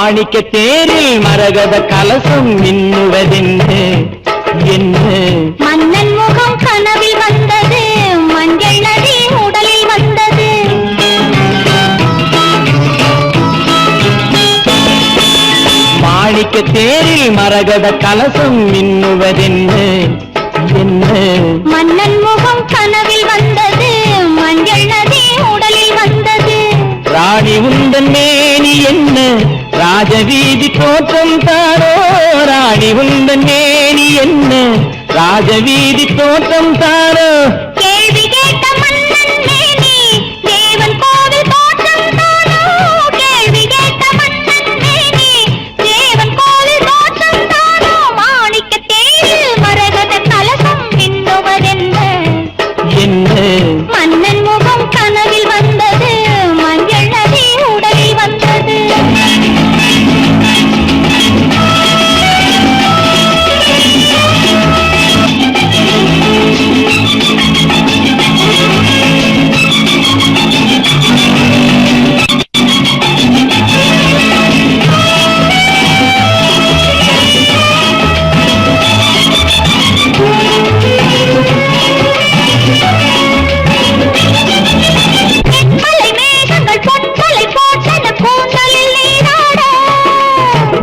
மாணிக்க தேரில் மரகத கலசம் மின்னுவதென்று என்ன மன்னன் முகம் கனவில் வந்தது மஞ்சள் நதி உடலில் வந்தது மாணிக்க தேரில் மரகத கலசம் மின்னுவதென்று என்ன மன்னன் முகம் கனவில் வந்தது மஞ்சள் நதி உடலில் வந்தது ராணி உந்தன் மேனி என்ன ராஜவீதி தோற்றம் தாரோ ராணி உந்தன் மேனி என்ன ராஜவீதி தோற்றம் தாரோ கேள்வி கேட்ட மன்னன் மேனி தேவன் கோவில் தோற்றம் தானோ கேள்வி கேட்ட மன்னன் மேனி தேவன் கோவில் தோற்றம் தானோ மாணிக்க தேரில் மரகத கலசம் மின்னுவதென்ன என்ன மன்னன் முகம் கனவில் வந்தது மஞ்சள் நதி உடலில் வந்தது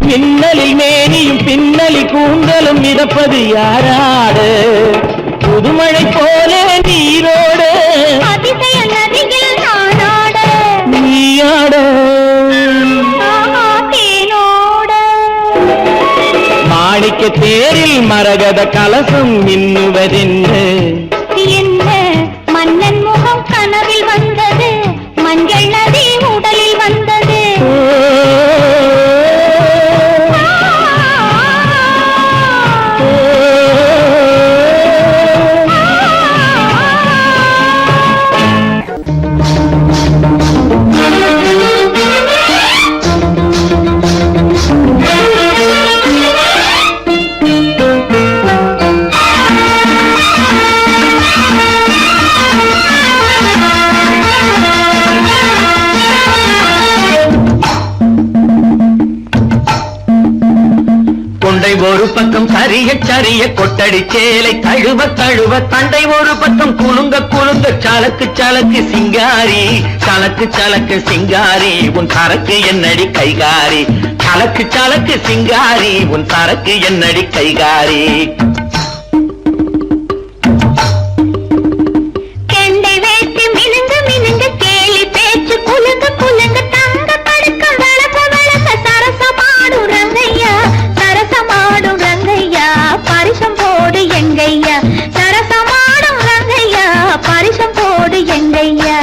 மின்னலில் மேனியும் பின்னலில் கூந்தலும் மிதப்பது யாராடு புதுமழை போல நீரோடு அதிசய நதியில் நானாட நீயாட தேனோட மாணிக்க தேரில் மரகத கலசம் மின்னுவதென்று என்ன மன்னன் முகம் கனவில் வந்தது மஞ்சள் நதி உடலில் வந்தது ஒரு பக்கம் சரிய சரிய கொட்டடி சேலை தழுவ தழுவ தண்டை ஒரு பக்கம் குலுங்க குலுங்க சலக்கு சலக்கு சிங்காரி சலக்கு சலக்கு சிங்காரி உன் சரக்கு என்னடி கைகாரி சலக்கு சலக்கு சிங்காரி உன் சரக்கு என்னடி கைகாரி கெண்டை வேட்டி மினுங்க மினுங்க கேலி பேச்சு குலுங்க குலுங்க தங்க படுக்கம் வளச வளச சரசமாடும் ரங்கையா சரசமாடும் ரங்கையா பரிசம் போடு எங்கையா சரசமாடும் ரங்கையா பரிசம் போடு எங்கையா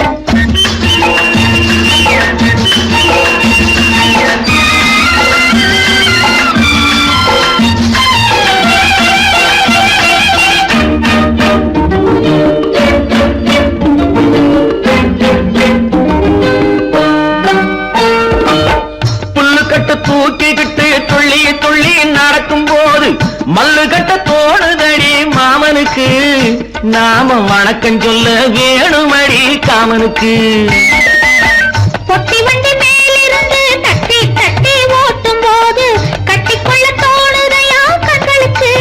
தூக்கிக்கிட்டு துள்ளி துள்ளி நடக்கும் போது மல்லு கட்ட தோணுதடி மாமனுக்கு நாம வணக்கம் சொல்ல வேணுமடி காமனுக்கு பொட்டி வண்டி மேலிருந்து தட்டி தட்டி ஓட்டும் போது கட்டிக்கொள்ள தோணுதையா கண்களுக்கு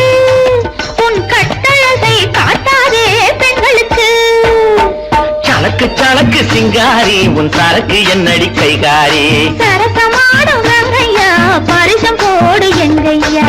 உன் கட்டழகை காட்டாதே பெண்களுக்கு சலக்கு சலக்கு சிங்காரி உன் சரக்கு என்னடி கைகாரி சரசமாடும் ரங்கையா பரிசம் போடு எங்கையா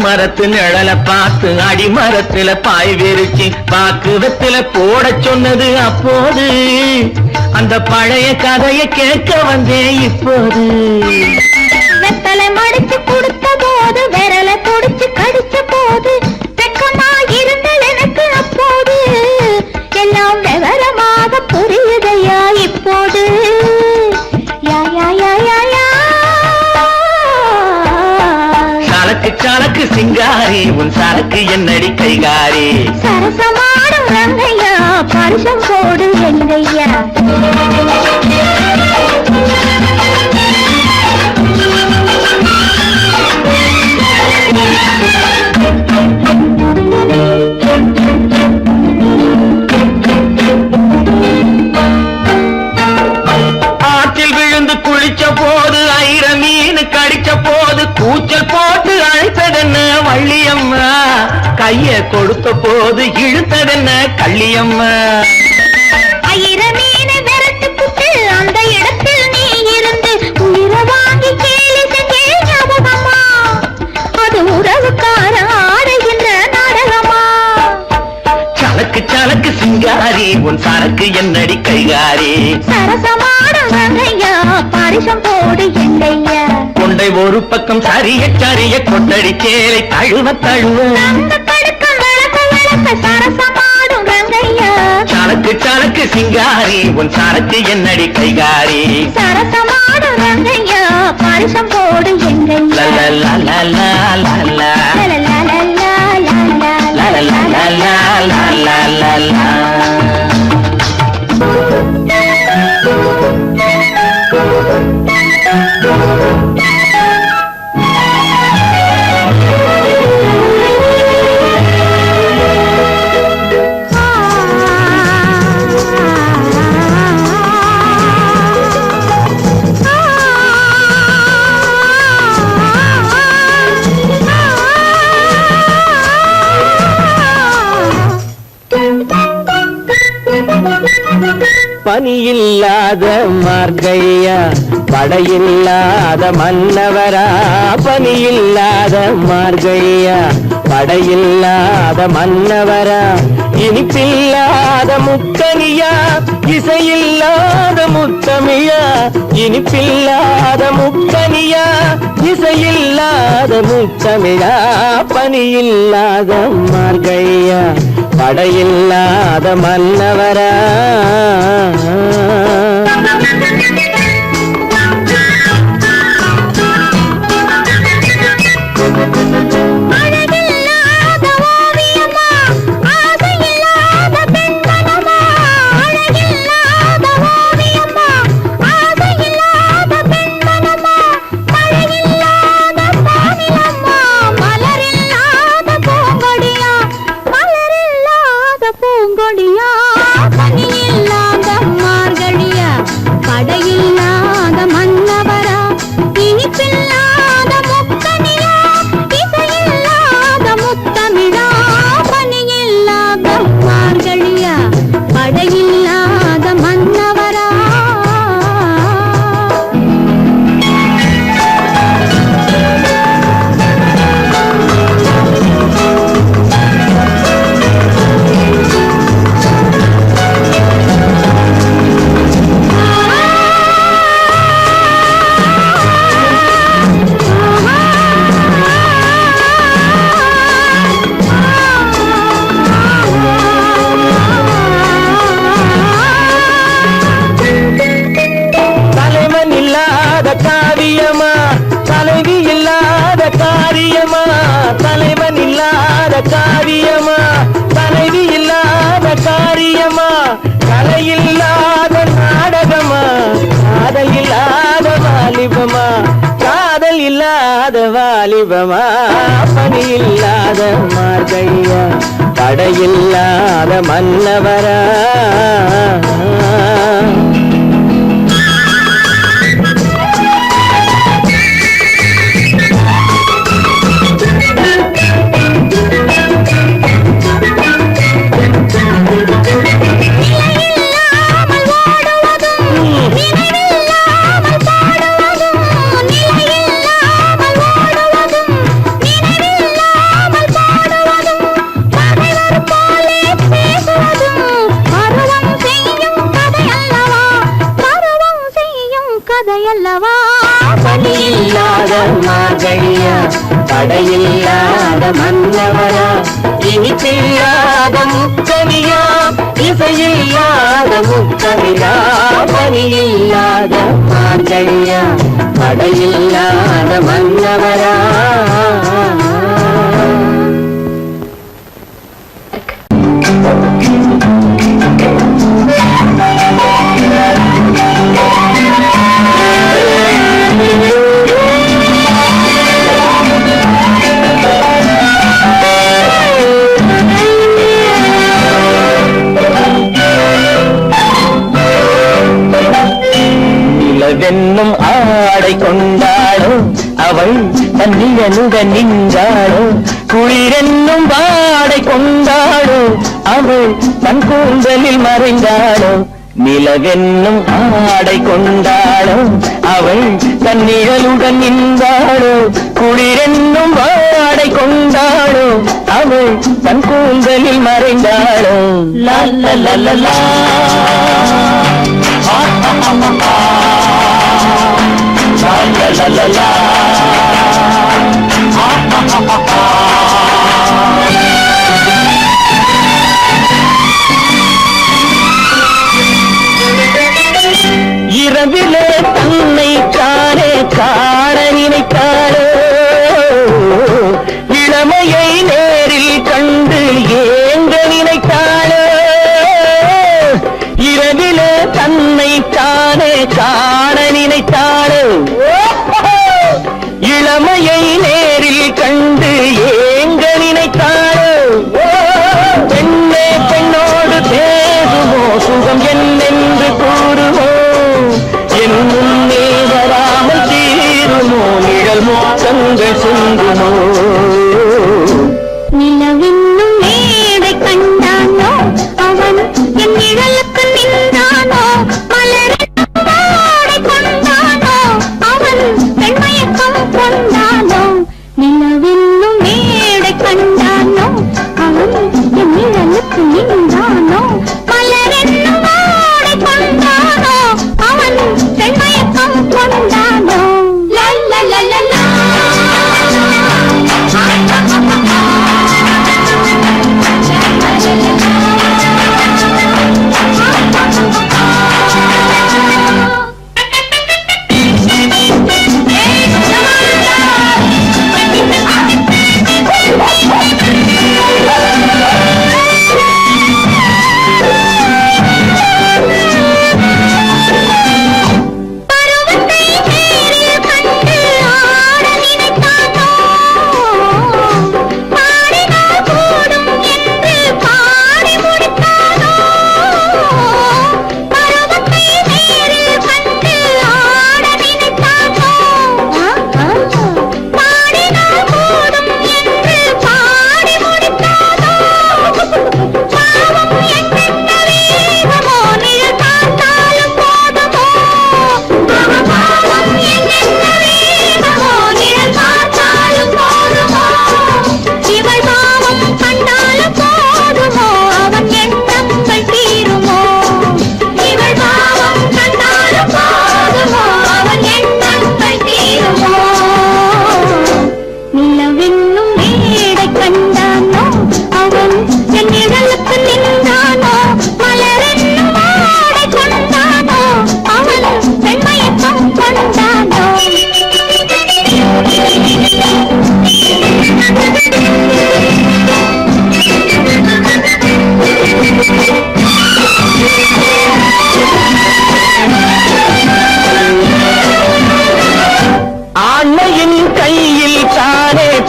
மரத்து நிழல பார்த்து அடிமரத்துல பாய் விரிச்சு பாக்குவத்துல போட சொன்னது அப்போது அந்த பழைய கதையை கேட்க வந்தேன் இப்போது வெத்தலை மடிச்சு கொடுத்த போது விரலை துடிச்சு கடிச்ச போது வெக்கமா இருந்தது எனக்கு அப்போது எல்லாம் விவரமாக புரியுதையா இப்போது யா யா யா யா யா சலக்கு சலக்கு சிங்காரி உன் சரக்கு என்னடி கைகாரி சரசமாடும் ரங்கையா பரிசம் போடு எங்கையா. ஆற்றில் விழுந்து குளிச்ச போது ஐர மீன் கடிச்ச போது கூச்சல் போட்டு அழைத்ததென்ன வள்ளியம்மா, கைய கொடுத்த போது இழுத்ததென்ன கள்ளியம்மா. ஐர மீன் விரட்டு புட்டு அந்த இடத்தில் நீ இருந்து உயிர வாங்கி கேலி செஞ்சே ஞாபகமா, அது உறவுக்கார ஆடுகின்ற நாடகமா. சலக்கு சலக்கு சிங்காரி உன் சரக்கு என்னடி கைகாரி, சரசமாடும் ரங்கையா பரிசம் போடு எங்கையா. கொண்டை ஒரு பக்கம் சரிய சரிய கொட்டடி சேலை தழுவ தழுவ அந்த படுக்கம் வளர்க்க வளர்க்க சரசமாடும் ரங்கையா. சலக்கு சலக்கு சிங்காரி உன் சரக்கு என்னடி கைகாரி, சரசமாடும் ரங்கையா பரிசம் போடு எங்கையா. லலலலலலலலா. லலலலலலலலா. பனியில்லாத மார்கையா படையில்லாத மன்னவரா, பனியில்லாத மார்கையா படையில்லாத மன்னவரா, இனிப்பில்லாத முக்கனியா இசையில்லாத முத்தமிழா, இனிப்பில்லாத முக்கனியா இசையில்லாத முத்தமிழா, பனியில்லாத மார்கையா படையில்லாத மன்னவரா. அழகில்லாத ஓவியமா ஆசையில்லாத பெண்மனமா, அழகில்லாத ஓவியமா ஆசையில்லாத பெண்மனமா, மழையில்லாத பானிலம்மா மலரில்லாத பூங்கொடியா, மலரில்லாத பூங்கொடியா, பனியில்லாத மார்கழியா படையில்லாத மன்னவரா, இனிப்பில்லாத முக்கனியா இசையில்லாத முத்தமிழா, பனியில்லாத மார்கழியா படையில்லாத மன்னவரா. தலைவன் இல்லாத காரியமா தலைவி இல்லாத காரியமா, தலைவன் இல்லாத காரியமா தலைவி இல்லாத காரியமா, கலையில்லாத நாடகமா காதல் இல்லாத வாலிபமா, காதல் இல்லாத வாலிபமா, பணி இல்லாத மார்கையா படையில்லாத மன்னவரா. நிலையில்லாமல் ஓடுவதும் நினைவில்லாமல் பாடுவதும், நிலையில்லாமல் ஓடுவதும் நினைவில்லாமல் பாடுவதும், பகைவர் போலே பேசுவதும் பருவம் செய்யும் கதையல்லவா, பருவம் செய்யும் கதையல்லவா. பணியில்லாத மார்கழியா படையில்லாத மன்னவரா, இனிப்பில்லாத முக்கனியா இசையில்லாத முக்கமிழா, பணியில்லாத மார்கழியா படையில்லாத மன்னவரா. நிழலுடன் நின்றாளோ குளிரென்னும் வாடை கொண்டாளோ அவள் தன் கூந்தலில் மறைந்தாளோ நிலவென்னும் ஆடை கொண்டாளோ அவள் தன் நிழலுடன் நின்றாளோ குளிரென்னும் வாடை கொண்டாளோ அவள் தன் கூந்தலில் மறைந்தாளோ லா லா லா லா லா. La la la la. இரவிலே தன்னை காணே காண நினைத்தாளோ இளமையை நேரில் கண்டு ஏங்க நினைத்தாளோ இரவிலே தன்னை காணே காண நினைத்தாளோ இளமையை நேரில் கண்டு ஏங்க நினைத்தாளோ பெண்ணே பெண்ணோடு பேசுமோ சுகம் என்னென்று கூறுமோ என் முன்னே வராமல் தீருமோ நிழல் மோசங்கள் சிந்துமோ நிலவென்னும் மேடை கண்டானோ அவன் என் நிழலுக்கு நின்றானோ மலரென்னும் வாடை கொண்டானோ அவன் பெண்மயக்கம் கொண்டானோ நிலவென்னும் மேடை கண்டானோ அவன் என் நிழலுக்கு நின்றானோ மலரென்னும் வாடை கொண்டானோ அவன் பெண்மயக்கம் கொண்டானோ லா லா லா லா லா.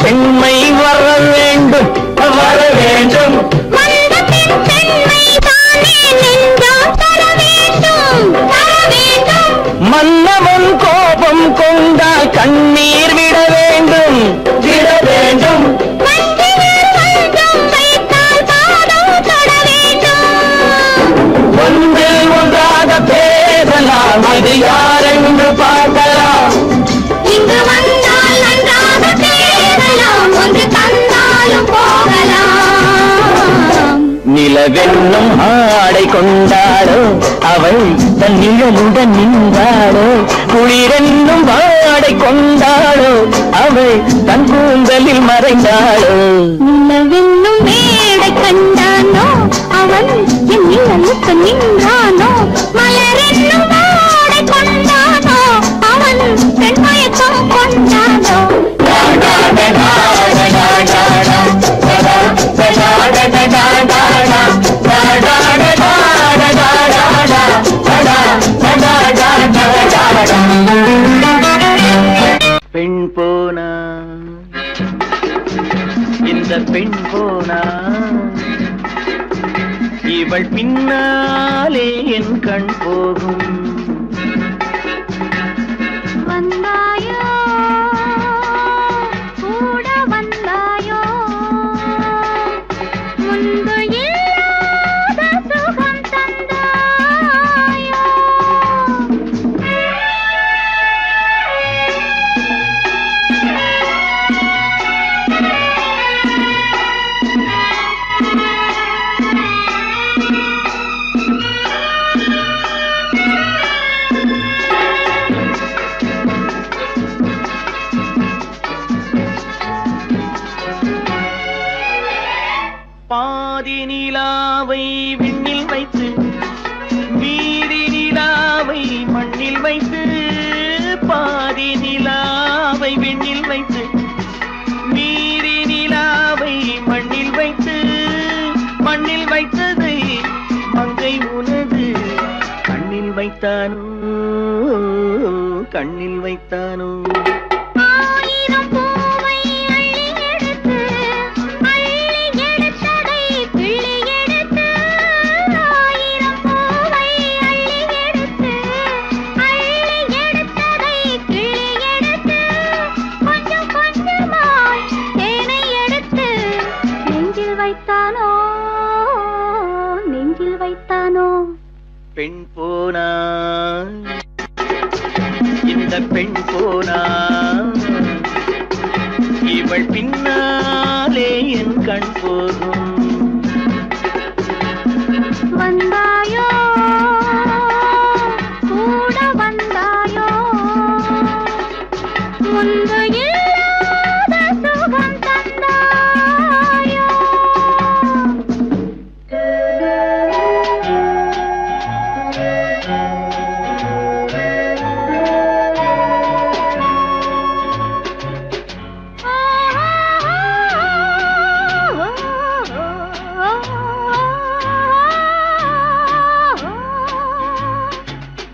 பெண்மை வர வேண்டும் வர வேண்டும் மன்னவன் கோபம் கொண்டால் கண்ணீர் விட வேண்டும் விட வேண்டும் ஒன்றில் ஒன்றாக பேசலாம் அது யாரென்று பார்க்கலாம் இங்கு வந்தால் நன்றாக பேசலாம் ஒன்று தந்தாலும் போகலாம் நிலவென்னும் ஆடை கொண்டாளோ அவள் தன் நிழலுடன் நின்றாளோ குளிரென்னும் வாடை கொண்டாளோ அவள் தன் கூந்தலில் மறைந்தாளோ நிலவென்னும் மேடை கண்டானோ அவன் என் நிழலுக்கு நின்றானோ மலரென்னும் வாடை கொண்டானோ அவன் பெண்மயக்கம் கொண்டானோ பெண் போனா இந்த பெண் போனா இவள் பின்னாலே என் கண் போகும் வந்தாயோ பூ நிலாவை விண்ணில் வைத்து மீதி நிலாவை மண்ணில் வைத்து பாதி நிலாவை விண்ணில் வைத்து மீதி நிலாவை மண்ணில் வைத்து மண்ணில் வைத்ததை மங்கை உனது கண்ணில் வைத்தானோ கண்ணில் வைத்தானோ ஆயிரம் பூவை அள்ளி எடுத்து அள்ளி எடுத்ததை கிள்ளி எடுத்து ஆயிரம் பூவை அள்ளி எடுத்து அள்ளி எடுத்ததை கிள்ளி எடுத்து கொஞ்சம் கொஞ்சமாய் தேனை எடுத்து நெஞ்சில் வைத்தானோ நெஞ்சில் வைத்தானோ பெண் போனா இந்த பெண் போனா இவள் பின்னாலே என் கண் போகும் வந்தாயோ கூட வந்தாயோ முன்பு இல்லாத சுகம் தந்தாயோ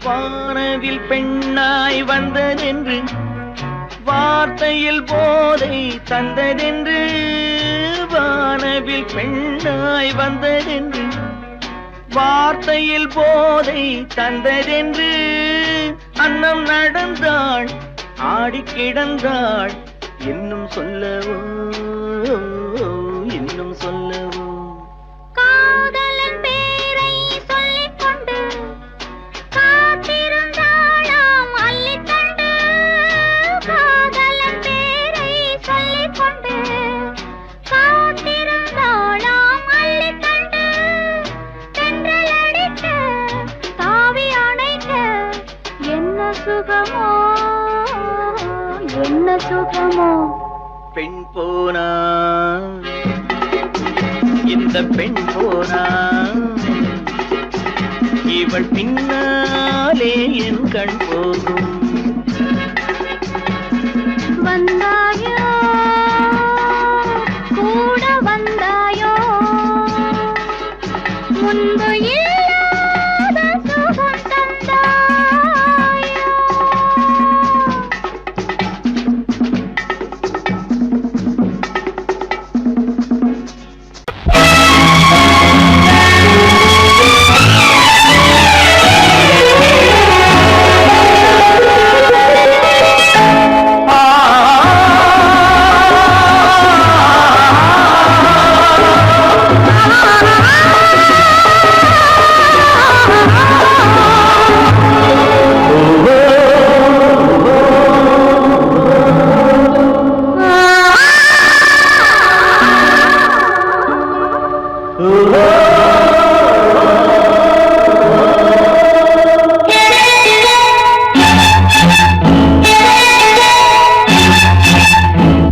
வானவில் பெண்ணாய் வந்ததென்று வார்த்தையில் போதை தந்ததென்று வானவில் பெண்ணாய் வந்ததென்று வார்த்தையில் போதை தந்ததென்று அன்னம் நடந்தாள் ஆடி கிடந்தாள் இன்னும் சொல்லவோ இன்னும் சொல்லவோ காதலன் பேரை சொல்லிக் கொண்டு காத்திருந்தாளாம் அள்ளித்தண்டு காதலன் பேரை சொல்லிக் கொண்டு காத்திருந்தாளாம் அள்ளித்தண்டு தென்றல் அடிக்க தாவி அணைக்க என்ன சுகமோ என்ன சுகமோ பெண் போனா இந்த பெண் போனா இவள் பின்னாலே என் கண் போகும் வந்தாயோ கூட வந்தாயோ முன்பு இல்லாத சுகம் தந்தாயோ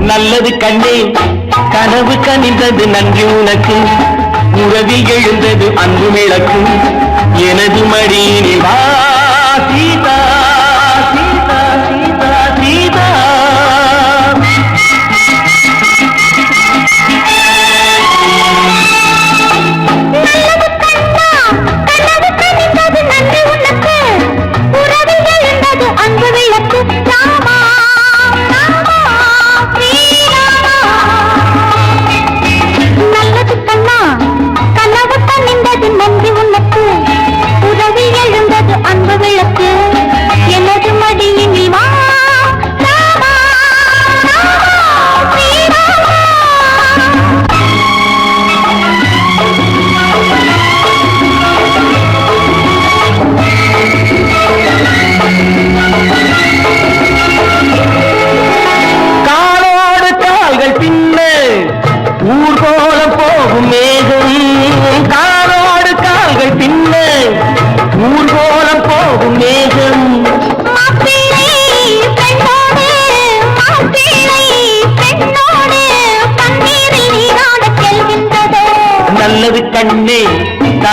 நல்லது கண்ணே கனவு கனிந்தது நன்றி உனக்கு உறவில் எழுந்தது அன்பு விளக்கு எனது மடியினில் வா சீதா சீதா சீதா சீதா அன்பு விளக்கு ராமா ராமா ஸ்ரீராமா நல்லது கண்ணா கனவு கனிந்தது நன்றி உனக்கு உறவில் எழுந்தது அன்பு விளக்கு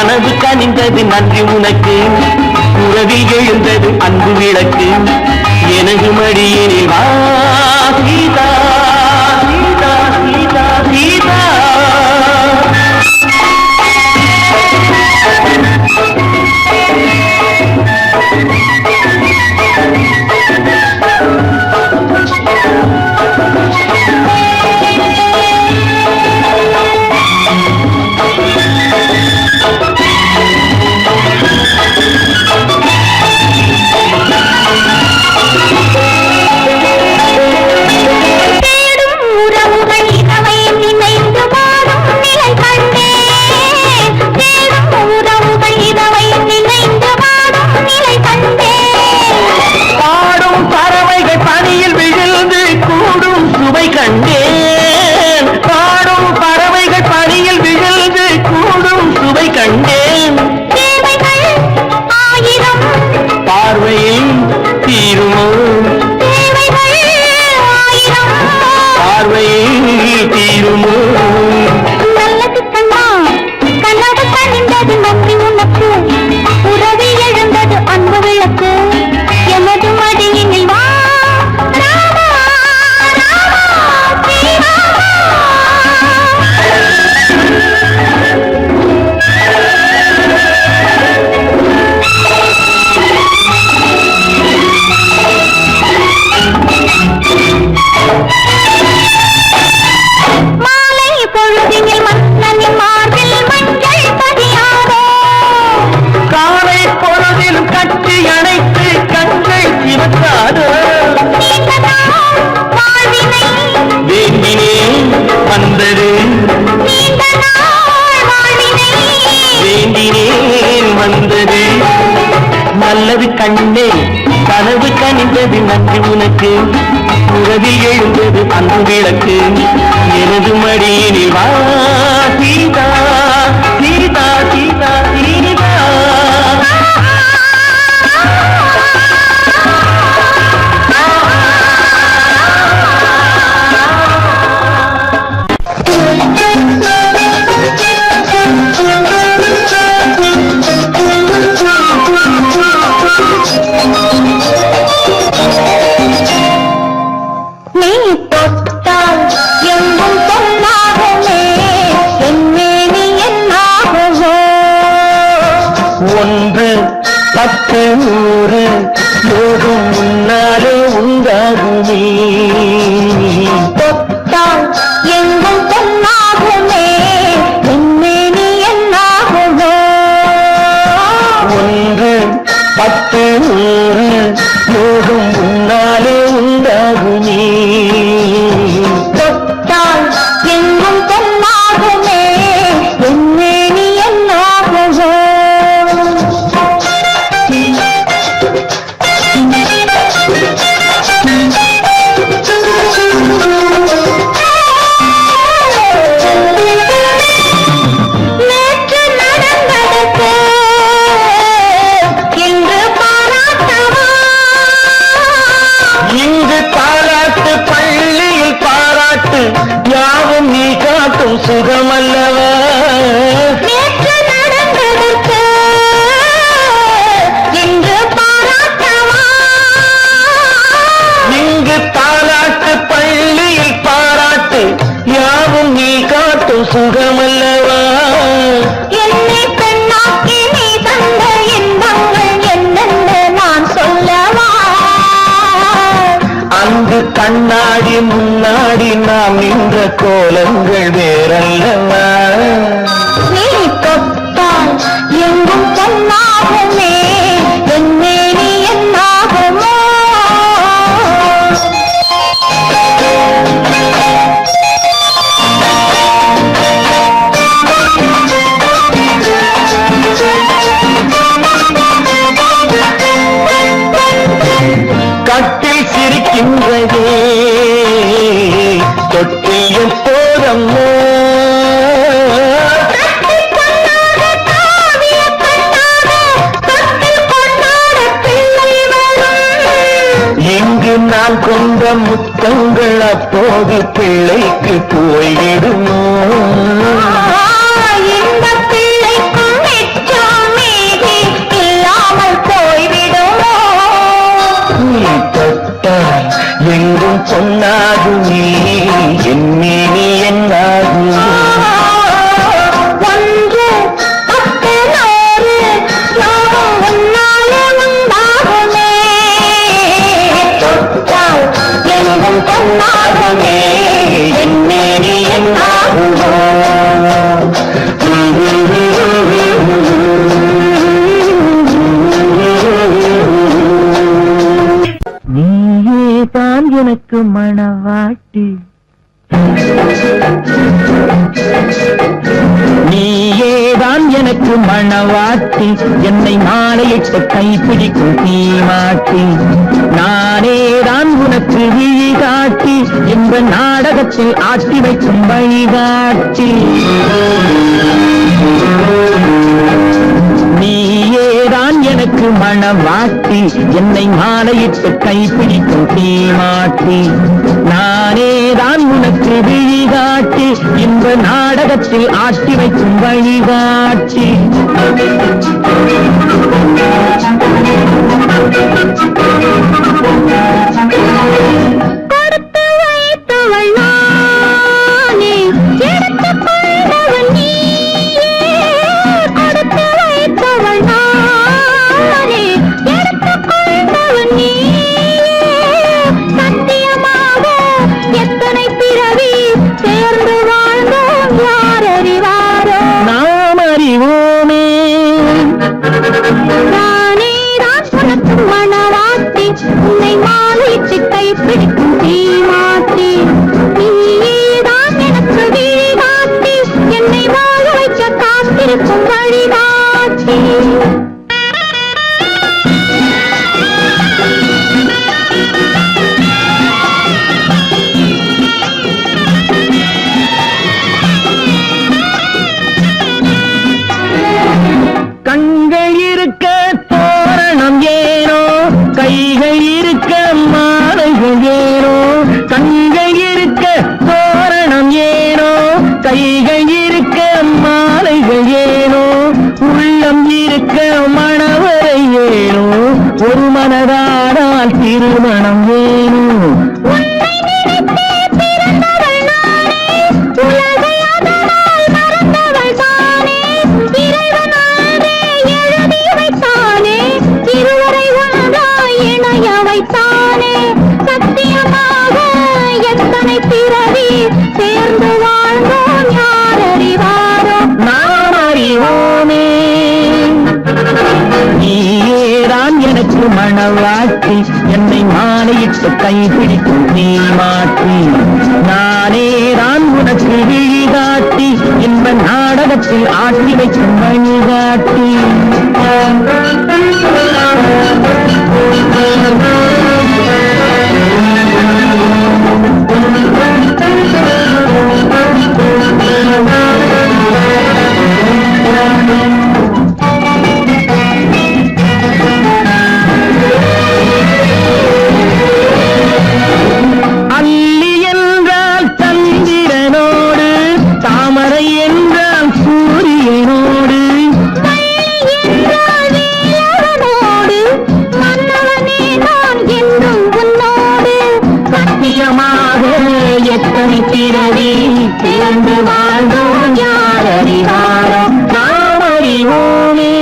கனவு கனிந்தது நன்றி உனக்கு உறவில் எழுந்தது அன்பு விளக்கு எனது மடியினில் வா சீதா சீதா சீதா சீதா நல்லது கண்ணே கனவு கனிந்தது நன்றி உனக்கு உறவில் எழுந்தது அன்பு விளக்கு எனது மடியினில் வா சீதா சீதா சீதா சீதா பத்து நூறு யோகம் முன்னாலே உண்டாகுமே தொட்டால் எங்கும் பொன்னாகுமே உண்மைனி என்னாகுமோ ஒன்று பத்து நூறு யோகம் முன்னாலே உண்டாகுமே தொட்டால் எங்கும் பொன்னாகுமே உண்மைனி என்னாகுமோ யாவும் நீ காட்டும் சுகமல்லவா நேற்று நடந்ததற்கு இன்று பாராட்டவா இங்கு பாராட்டு பள்ளியில் பாராட்டு யாவும் நீ காட்டும் சுகமல்லவா என்னை பெண்ணாக்கி நீ தந்த இன்பங்கள் என்னென்று நான் சொல்லவா அங்கு கண்ணாடி முன்னாடி நாம் நின்ற கோலங்கள் வேறல்லவா நீ தொட்டால் எங்கும் பொன்னாகுமே என்னே நீ என்னாகுமோ கட்டில் சிரிக்கின்றதே தொட்டில் எப்போதம்மோ இங்கு நான் கொண்ட முத்தங்கள் அப்போது பிள்ளைக்கு போய்விடுமோ இந்த பிள்ளைக்கும் எனக்கு மணவாட்டி என்னை மாலையிட்டு கைப்பிடிக்கும் தீமாட்டி நானே தான் உனக்கு விழி காட்டி இந்த நாடகத்தில் ஆட்டி வைக்கும் வழிகாட்டி நீயேதான் எனக்கு மணவாட்டி என்னை மாலையிட்டு கைப்பிடிக்கும் தீமாட்டி நானேதான் உனக்கு விழிகாட்டி இந்த நாடகத்தில் ஆட்டி வைக்கும் வழிகாட்டி கொடுத்து வைத்தவள் நானே, எடுத்துக் கொண்டவன் நீயே. கொடுத்து வைத்தவள் நானே, எடுத்துக் கொண்டவன் நீயே. சத்தியமாக எத்தனை பிறவி சேர்ந்து வாழ்ந்தோம் யார் அறிவாரோ. நாம் அறிவோமே நானே தான் உனக்கு மணவாட்டி உன்னை மாலையிட்டு கைப்பிடிக்கும் தீமாட்டி நீதான் எனக்கு விழிகாட்டி என்னை வாழ வைக்க காத்திருக்கும் வழிகாட்டி. கண்கள் இருக்க தோரணம் ஏனோ கைகள் இருக்க மாலைகள் ஏனோ கண்கள் இருக்க தோரணம் ஏனோ கைகள் இருக்க மாலைகள் ஏனோ உள்ளம் இருக்க மணவரை ஏனோ ஒரு மனதானால் திருமணம் ஏனோ உன்னை நினைத்தே பிறந்தவள் நானே, உலகை அதனால் மறந்தவள் தானே. இறைவன் அன்றே எழுதி வைத்தானே, இருவரை ஒன்றாய் இணைய வைத்தானே. சத்தியமாக எத்தனை பிறவி சேர்ந்து வாழ்ந்தோம் யார் அறிவாரோ. நாம் அறிவோமே நீயேதான் எனக்கு மணவாட்டி என்னை மாலையிட்டு கைப்பிடிக்கும் தீமாட்டி நானேதான் உனக்கு விழிகாட்டி இந்த நாடகத்தில் ஆட்டி வைக்கும் வழிகாட்டி அல்லி என்றால் சந்திரனோடு தாமரை என்றால் சூரியனோடு என்றால் வேலவனோடு மன்னவனே நான் என்றும் உன்னோடு. சத்தியமாக எத்தனை பிறவி சேர்ந்து வாழ்ந்தோம் யார் அறிவாரோ நாம் அறிவோமே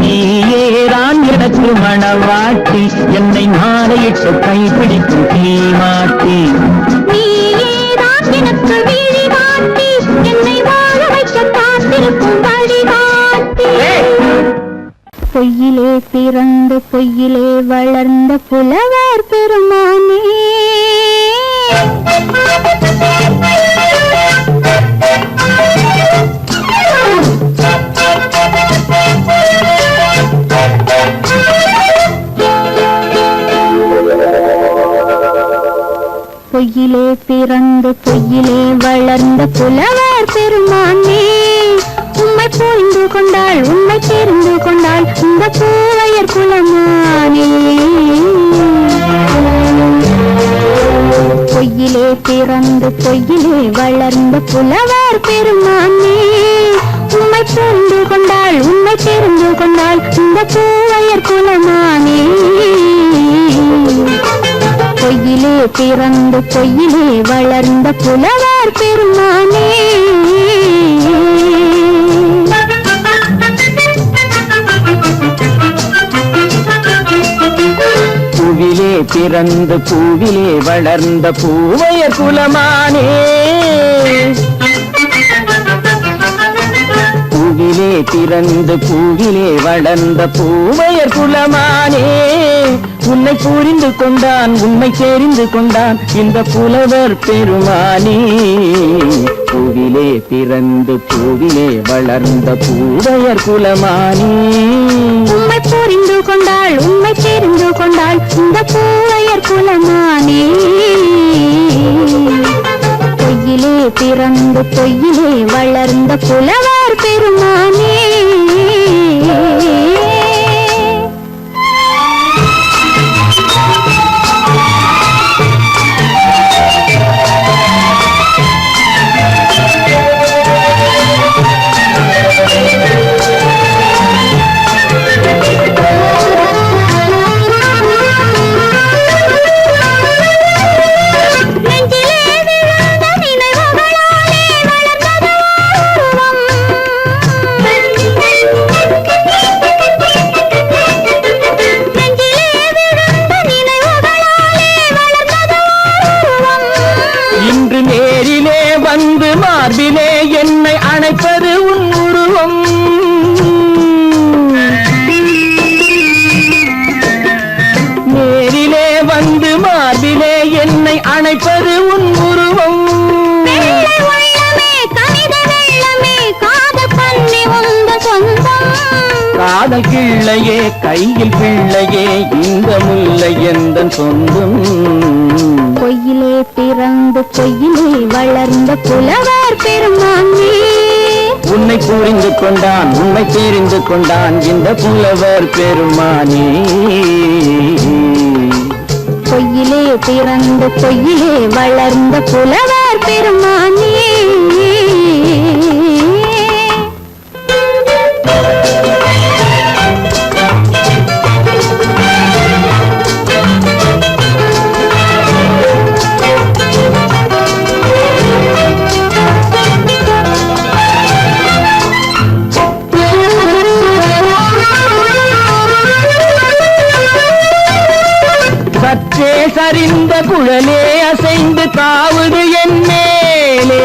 நீயேதான் எனக்கு மணவாட்டி என்னை மாலையிட்டு கைப்பிடிக்கும் தீமாட்டி நீயேதான் எனக்கு விழிகாட்டி என்னை வாழ வைக்க காத்திருக்கும் வழிகாட்டி. பொய்யிலே பிறந்து பொய்யிலே வளர்ந்த புலவர் பெருமானே, பொய்யிலே பிறந்து பொய்யிலே வளர்ந்த புலவர் பெருமானே, உம்மை புரிந்து கொண்டாள் உண்மை தெரிந்து கொண்டாள் இந்த பூவையர் குலமானே. பொய்யிலே பிறந்து பொய்யிலே வளர்ந்த புலவர் பெருமானே, உம்மை புரிந்து கொண்டாள் உண்மை தெரிந்து கொண்டாள் இந்த பூவையர் குலமானே. பொய்யிலே பிறந்து பொய்யிலே வளர்ந்த புலவர் பெருமானே. பூவிலே பிறந்து பூவிலே வளர்ந்த பூவையர் குலமானே பூவிலே பிறந்து பூவிலே வளர்ந்த பூவையர் குலமானே உன்னை புரிந்து கொண்டான் உண்மை தெரிந்து கொண்டான் இந்த புலவர் பெருமானி. பூவிலே பிறந்து பூவிலே வளர்ந்த பூவையர் குலமானி. உண்மை புரிந்து கொண்டாள் உண்மை தெரிந்து கொண்டாள் இந்த பூவையர் குலமானே. பொய்யிலே பிறந்து பொய்யிலே வளர்ந்த புலவர் பெருமானே. மார்பிலே என்னை அணைப்பது உன் உருவம். நேரிலே வந்து மார்பிலே என்னை அணைப்பது உன் உருவம். காதல் கிள்ளையே கையில் பிள்ளையே இந்த முல்லை எந்தன் சொந்தம். பொய்யிலே பிறந்து பொய்யிலே வளர்ந்த புலவர் பெருமானே. உன்னை புரிந்து கொண்டான் உண்மை தெரிந்து கொண்டான் இந்த புலவர் பெருமானே. பொய்யிலே பிறந்து பொய்யிலே வளர்ந்த புலவர் பெருமானே. சற்றே சரிந்த குழலே அசைந்து தாவுது என் மேலே.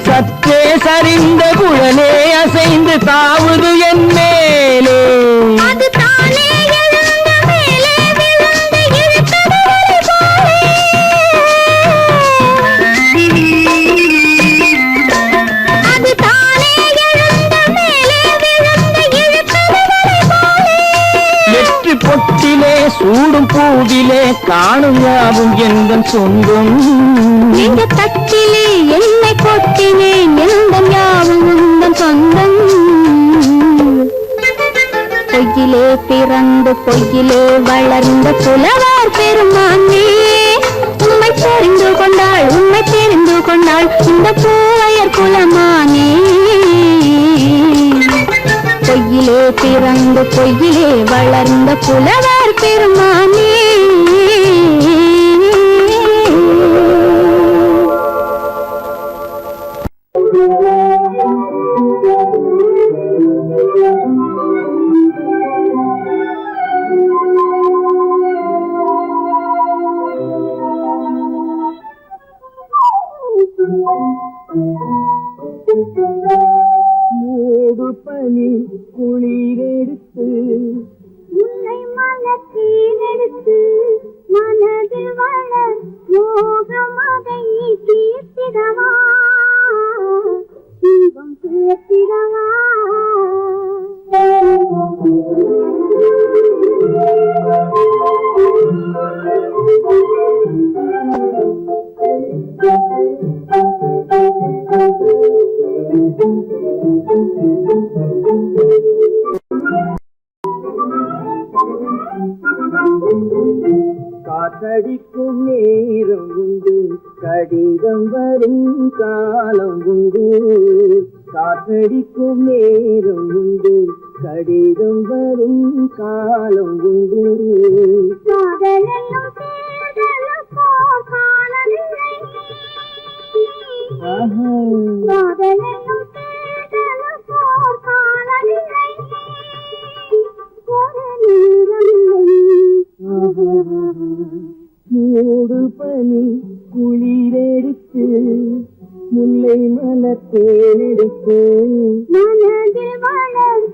சற்றே சரிந்த குழலே அசைந்து தாவுது என் மேலே. பொட்டிலே சூடும் பூவிலே காணும் யாவும் எந்தன் சொந்தம். இந்த தட்டிலே என்னை கொட்டினேன் எந்தன் யாவும் உந்தன் சொந்தம். பொய்யிலே பிறந்து பொய்யிலே வளர்ந்த புலவர் பெருமானே. உண்மை தெரிந்து கொண்டாள் உண்மை தெரிந்து கொண்டாள் இந்த பூவையர் குலமானே. பொய்யிலே பிறந்து பொய்யிலே வளர்ந்த புலவர் பெருமானே. மூடு பனி குளிரெடுத்து உன்னை மனத்தீனெடுத்து மனதில் வளர் மோகமதை தீர்த்திடவா இன்பம் தீர்த்திடவா. காற்றடிக்கும் நேரம் உண்டு கடிதம் வரும் காலம் உண்டு. காற்றடிக்கும் நேரம் உண்டு கடிதம் வரும் காலம் உண்டு. மூடு பனி குளிரெடுத்து முல்லை மலத்தேனெடுத்து மனதில் வளர்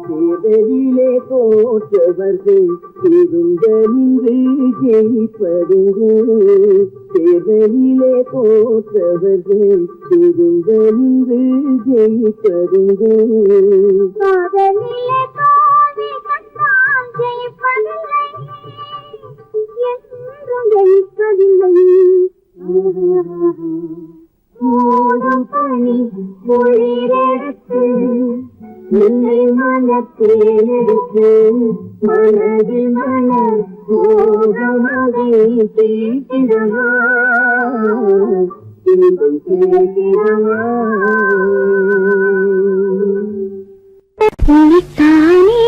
தேர்தலிலே தோற்றவர்கள் திருந்த நின்று ஜெயிப்பதுங்க. தேர்தலிலே தோற்றவர்கள் திருந்த நின்று ஜெயிப்பதுங்க. காதலிலே தோல்வி கண்டால் ஜெயிப்பதில்லை, என்றும் ஜெயிப்பதில்லை. ஓடும் பனி குளிரெடுத்து என்னை மனத்தேனெடுத்து மனது மனம் ஓடமதை தீர்த்திடவா, இன்பம் தீர்த்திடவா. உனித்தானே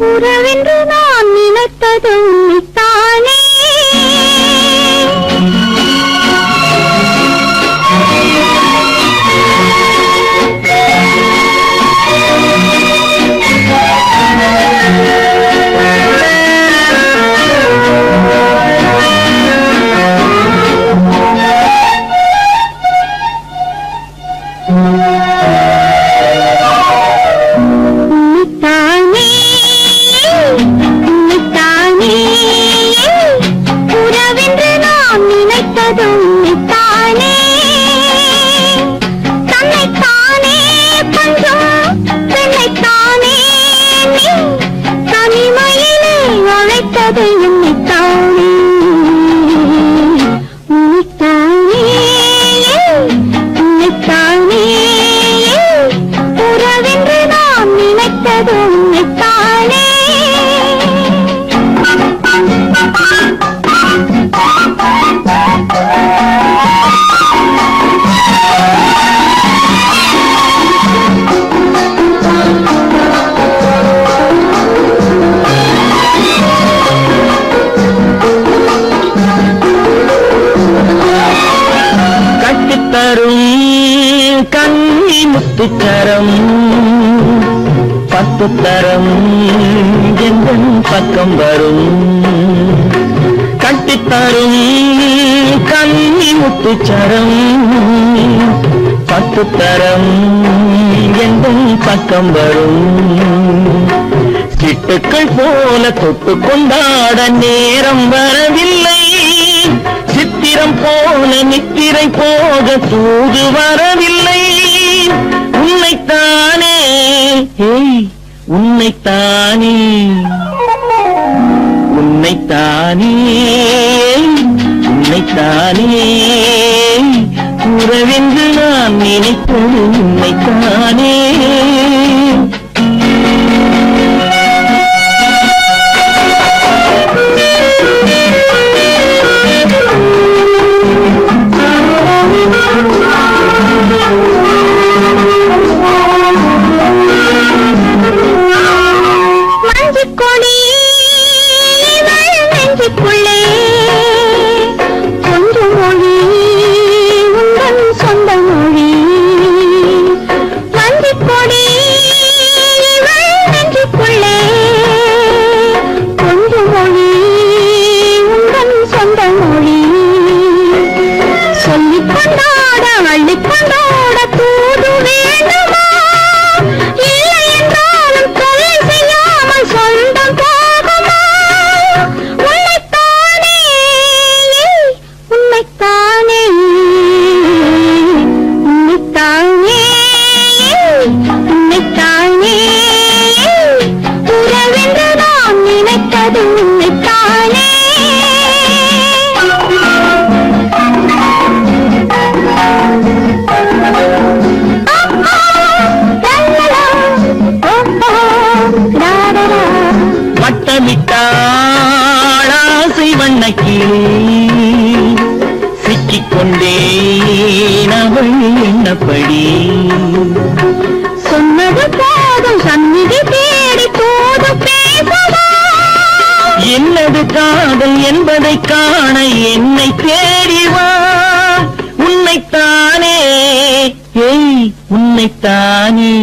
உறவென்று நான் நினைத்தது உன்னைத்தானே. முத்துக்கரம் பத்துத்தரம் எங்கள் பக்கம் வரும். கட்டித்தரும் கண்ணி முத்துச்சரம் பத்துத்தரம் எங்கள் பக்கம் வரும். சிட்டுக்கள் போல தொட்டு கொண்டாட நேரம் வரவில்லை, சித்திரம் போல நித்திரை போக தூது வரவில்லை. உன்னைத்தானே உன்னைத்தானே உன்னைத்தானே உன்னைத்தானே உறவென்று நான் நினைப்பது உன்னைத்தானே. வட்டமிட்டாளாசை வண்ணக்கிளி சிக்கிக்கொண்டேன் அவள் எண்ணப்படி. சொன்னது போதும் சந்நிதி தேடி போது பேசவா, என்னது காதல் என்பதை காண என்னை தேடிவா. உன்னைத்தானே உன்னைத்தானே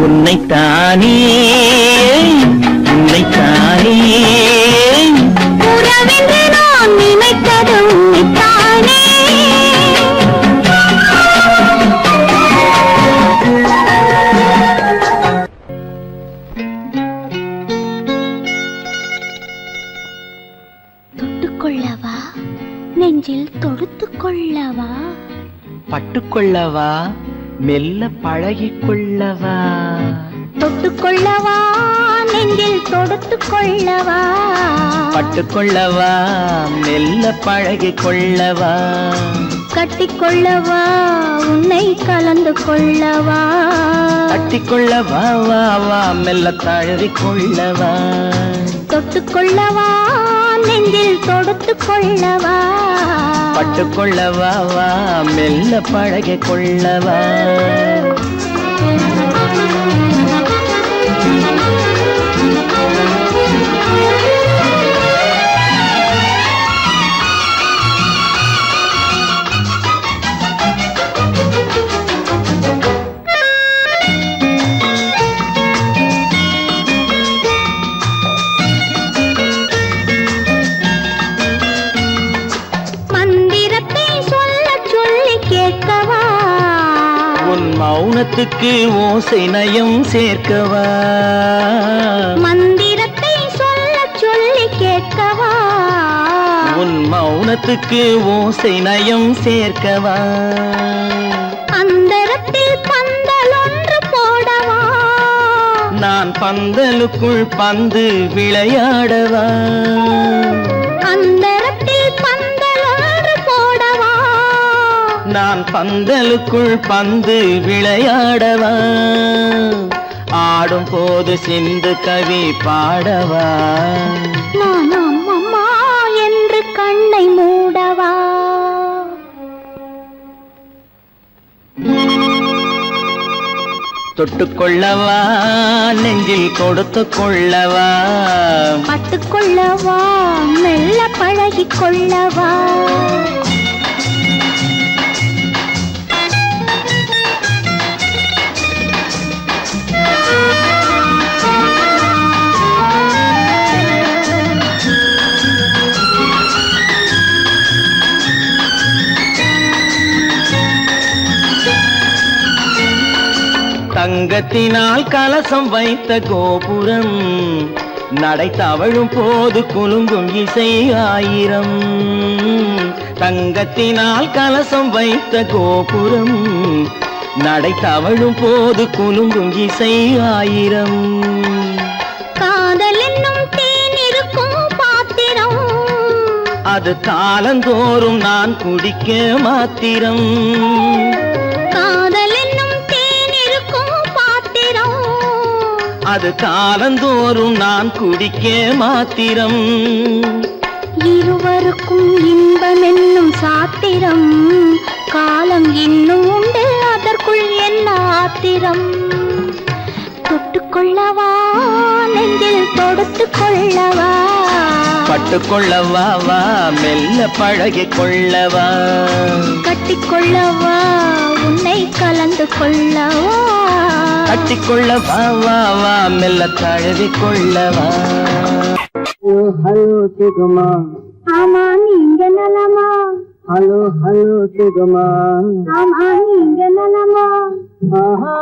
உன்னைத்தானே உன்னைத்தானே நெஞ்சில் தொடுத்துக் கொள்ளவா? பட்டுக்கொள்ளவா மெல்ல பழகிக்கொள்ளவா? தொட்டுக்கொள்ளவா நெஞ்சில் தொடுத்துக் கொள்ளவா? பட்டுக்கொள்ளவா மெல்ல பழகிக்கொள்ளவா? கட்டிக்கொள்ளவா உன்னை கலந்து கொள்ளவா? கட்டிக்கொள்ளவா வா வா மெல்ல தழுவிக்கொள்ளவா? தொட்டுக்கொள்ளவா நெஞ்சில் தொடுத்துக் கொள்ளவா? பட்டுக்கொள்ளவா வா மெல்ல பழகிக்கொள்ளவா? மௌனத்துக்கு ஓசை நயம் சேர்க்கவா? மந்திரத்தை சொல்ல சொல்லி கேட்கவா? உன் மௌனத்துக்கு ஓசை நயம் சேர்க்கவா? அந்தரத்தில் பந்தல் ஒன்று போடவா? நான் பந்தலுக்குள் பந்து விளையாடவா? அந்தரத்தில் பந்தல் ஒன்று போடவா? நான் பந்தலுக்குள் பந்து விளையாடவா? ஆடும் போது சிந்து கவி பாடவா? நான் அம்மா என்று கண்ணை மூடவா? தொட்டுக்கொள்ளவா நெஞ்சில் கொடுத்து கொள்ளவா? பட்டுக்கொள்ளவா மெல்ல பழகிக் கொள்ளவா? தங்கத்தினால் கலசம் வைத்த கோபுரம் நடை தவழும் போது குலுங்கும் இசை ஆயிரம். தங்கத்தினால் கலசம் வைத்த கோபுரம் நடை தவழும் போது குலுங்கும் இசை ஆயிரம். காதல் என்னும் தேன் இருக்கும் பாத்திரம் அது காலந்தோறும் நான் குடிக்க மாத்திரம். அது காலந்தோறும் நான் குடிக்க மாத்திரம். இருவருக்கும் இன்பம் என்னும் சாத்திரம் காலம் இன்னும் உண்டு அதற்குள் என்ன ஆத்திரம்? தொட்டுக்கொள்ளவா நெஞ்சில் தொடுத்துக் கொள்ளவா? பட்டுக்கொள்ளவா வா மெல்ல பழகிக் கொள்ளவா? கட்டிக்கொள்ளவா உன்னை கலந்து கொள்ளவா? கட்டிக்கொள்ளவா வா வா மெல்ல தழுவிக் கொள்ளவா? ஹலோ சுகமா, ஆமா நீங்க நலமா? ஹலோ ஹலோ சுகமா, ஆமா நீங்க நலமா? ஆஹா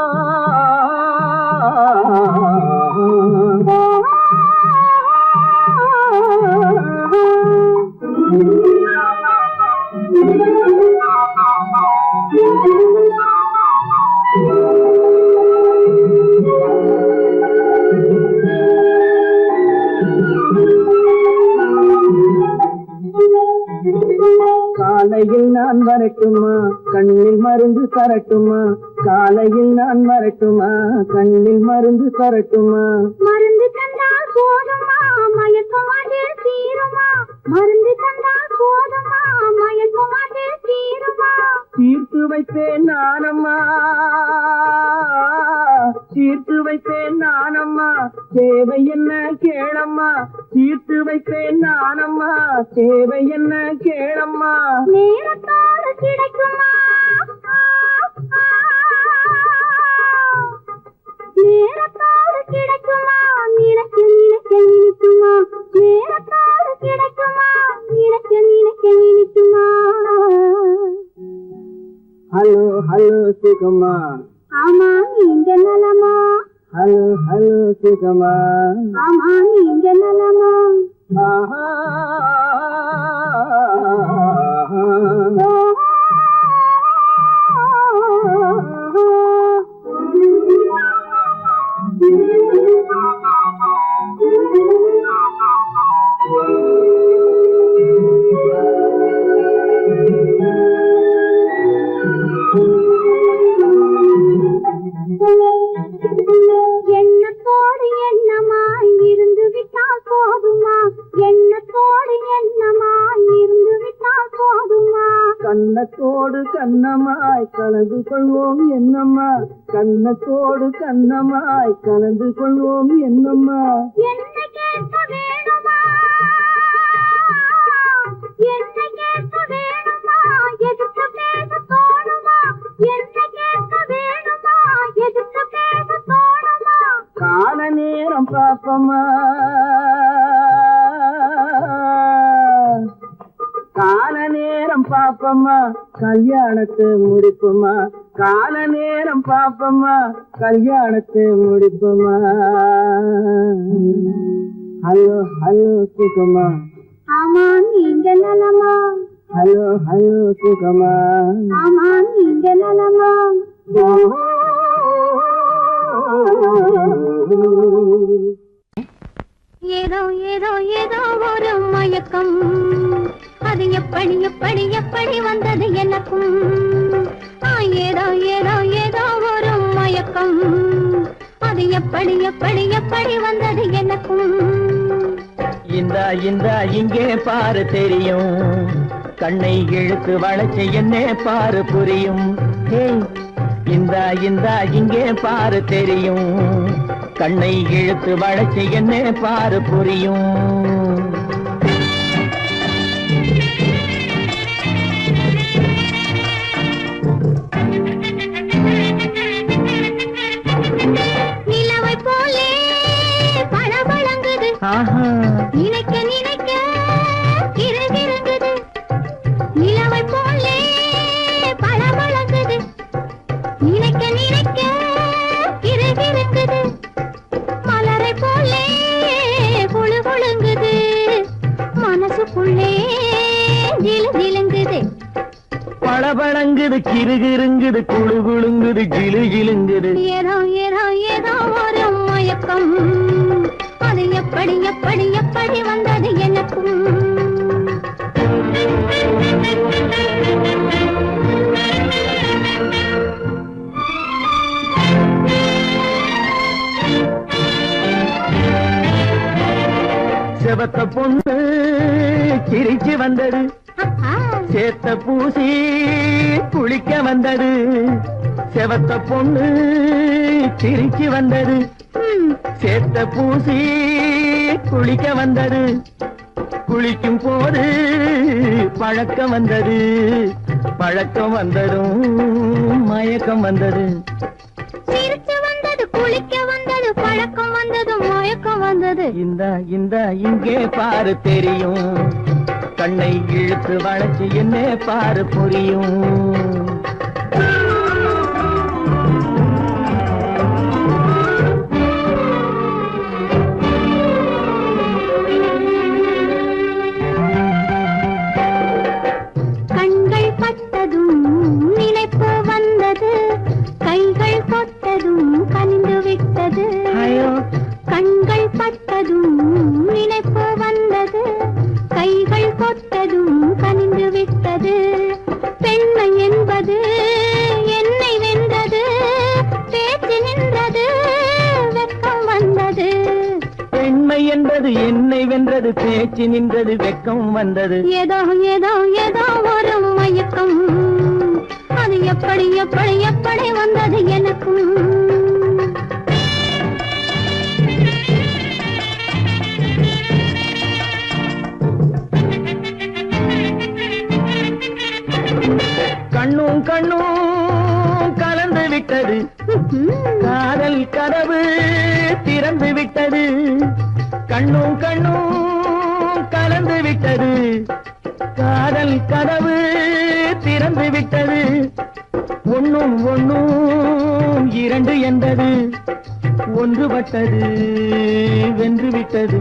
காலையில் நான் வரட்டுமா கண்ணில் மருந்து தரட்டுமா? காலையில் நான் வரட்டுமா கண்ணில் மருந்து தரட்டுமா? மருந்து தந்தால் போதுமா மயக்கமாதில் தீருமா? மருந்து தந்தால் போதுமா மயக்கமாதில் தீருமா? தீர்த்து வைப்பேன் நானம்மா, தீர்த்து வைப்பேன் நானம்மா, தேவை என்ன கேளம்மா? தீர்த்து வைப்பேன் நானம்மா, தேவை என்ன கேளம்மா? நேரத்தோடு கிடைக்குமா? நேரத்தோடு கிடைக்குமா? நினைக்க நினைக்க நினைக்குமா? நேரத்தோடு கிடைக்குமா? நினைக்க நினைக்க நினைக்குமா? ஹலோ ஹலோ சுகமா, ஆமா நீங்க நலமா? ஹலோ ஹலோ சுகமா, ஆமா நீங்க நலமா? ஆஹா எண்ணத்தோடு எண்ணமாய் இருந்து விட்டால் போதுமா? கண்ணத்தோடு கண்ணமாய் கலந்து கொள்வோம் என்னம்மா, கண்ணத்தோடு கண்ணமாய் கலந்து கொள்வோம் என்னம்மா. என்னை கேட்க வேணுமா? என்னை கேட்க வேணுமா? எதிர்த்து பேச தோணுமா? என்னை கேட்க வேணுமா? எதிர்த்து பேச தோணுமா? கால நேரம் பாப்பமா, கால நேரம் பாப்பமா, கல்யாணத்தை முடிப்புமா. கால நேரம் பாப்பமா, கல்யாணத்தை முடிப்புமா. ஹலோ ஹலோ சுகமா, ஆமா நீங்க நலமா? ஹலோ ஹலோ சுகமா, ஆமா நீங்க நலமா? ஏதோ ஏதோ ஏதோ ஒரு மயக்கம், அது எப்படி எப்படி எப்படி வந்தது எனக்கும். ஏதோ ஏதோ ஏதோ ஒரு மயக்கம், அது எப்படி எப்படி எப்படி வந்தது எனக்கும். இந்த இங்கே பாரு தெரியும், கண்ணை இழுத்து வளைச்சு என்னே பாரு புரியும். இந்த இங்கே பாரு தெரியும், கண்ணை இழுத்து வளைச்சு என்னே பாரு புரியும். நிலவை போலே பளபளங்குது, நினைக்க நினைக்க கிறுகிறுங்குது. நிலவை போலே பளபளங்குது, நினைக்க நினைக்க கிறுகிறுங்குது. மலரை போலே குழு குழுங்குது, மனசுக்குள்ளே ஜிலு ஜிலுங்குது. பளபளங்குது கிறுகிறுங்குது குழு குழுங்குது ஜிலு ஜிலுங்குது. ஏதோ ஏதோ ஏதோ ஒரு மயக்கம், அது எப்படி எப்படி எப்படி வந்தது எனக்கும். செவத்த பொண்ணு சிரிச்சு வந்தது, சேத்த பூசி குளிக்க வந்தது. செவத்த பொண்ணு சிரிச்சு வந்தது, சேத்த பூசி குளிக்க வந்தது. குளிக்கும் போது பழக்கம் வந்தது, பழக்கம் வந்ததும் மயக்கம் வந்தது. சிரிச்சு வந்தது, குளிக்க வந்தது, பழக்கம் வந்தது, மயக்கம் வந்தது. இந்த இங்கே பாரு தெரியும், கண்ணை இழுத்து வளைச்சு என்னே பாரு புரியும். கண்கள் பட்டதும் நினைப்பு வந்தது, கைகள் தொட்டதும் கனிந்து விட்டது. கண்கள் பட்டதும் நினைப்பு வந்தது, கைகள் தொட்டதும் கனிந்து விட்டது. பெண்மை என்பது என்னை வென்றது, பேச்சு நின்றது, வெட்கம் வந்தது. பெண்மை என்பது என்னை வென்றது, பேச்சு நின்றது, வெட்கம் வந்தது. ஏதோ ஏதோ ஏதோ ஒரு மயக்கம், அது எப்படி எப்படி எப்படி வந்தது எனக்கும். கண்ணும் கண்ணும் கலந்து விட்டது, காதல் கதவு திறந்து விட்டது. கண்ணும் கண்ணும் கலந்து விட்டது, காதல் கதவு திறந்து விட்டது. ஒண்ணும் ஒண்ணும் இரண்டு என்பது, ஒன்றுபட்டது வென்று விட்டது.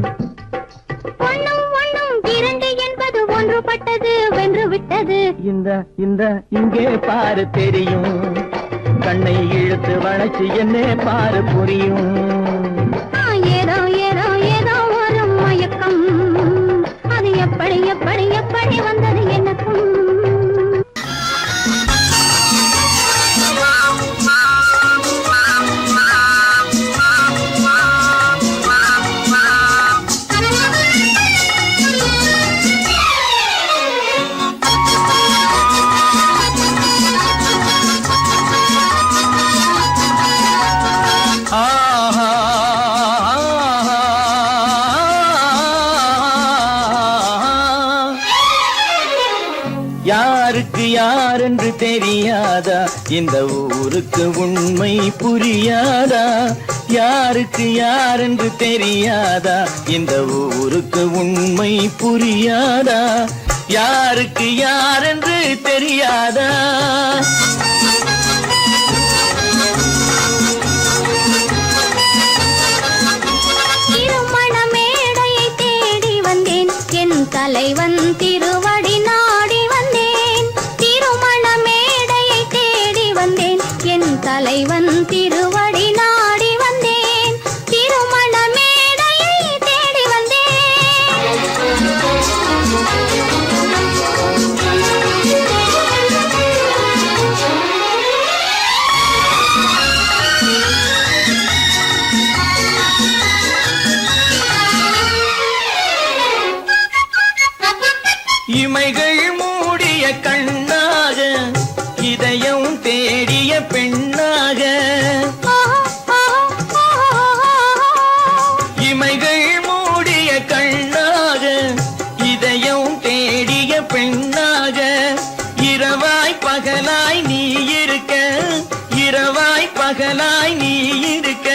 ஒண்ணும் ஒண்ணும் இரண்டு என்பது ஒன்றுபட்டது வென்று விட்டது. இந்த இங்கே பாரு தெரியும், கண்ணை இழுத்து வளைச்சு என்னே பாரு புரியும். ஏதோ ஏதோ ஏதோ ஒரு மயக்கம், அது எப்படி எப்படி எப்படி வந்தது எனக்கும். யாருக்கு யாரென்று தெரியாதா இந்த ஊருக்கு உண்மை புரியாதா யாருக்கு யாரென்று தெரியாதா இந்த ஊருக்கு உண்மை புரியாதா யாருக்கு யாரென்று தெரியாதா திருமண மேடையை தேடி வந்தேன் என் தலைவன் திருவடி நாடி வந்தேன் திருமண மேடையை தேடி வந்தேன் என் தலைவன் திருவடி நாடி வந்தேன் திருமண மேடையை தேடி இமைகள் மூடிய கண்ணாக இதயம் தேடிய பெண்ணாக இமைகள் மூடிய கண்ணாக இதயம் தேடிய பெண்ணாக இரவாய் பகலாய் நீ இருக்க இரவாய் பகலாய் நீ இருக்க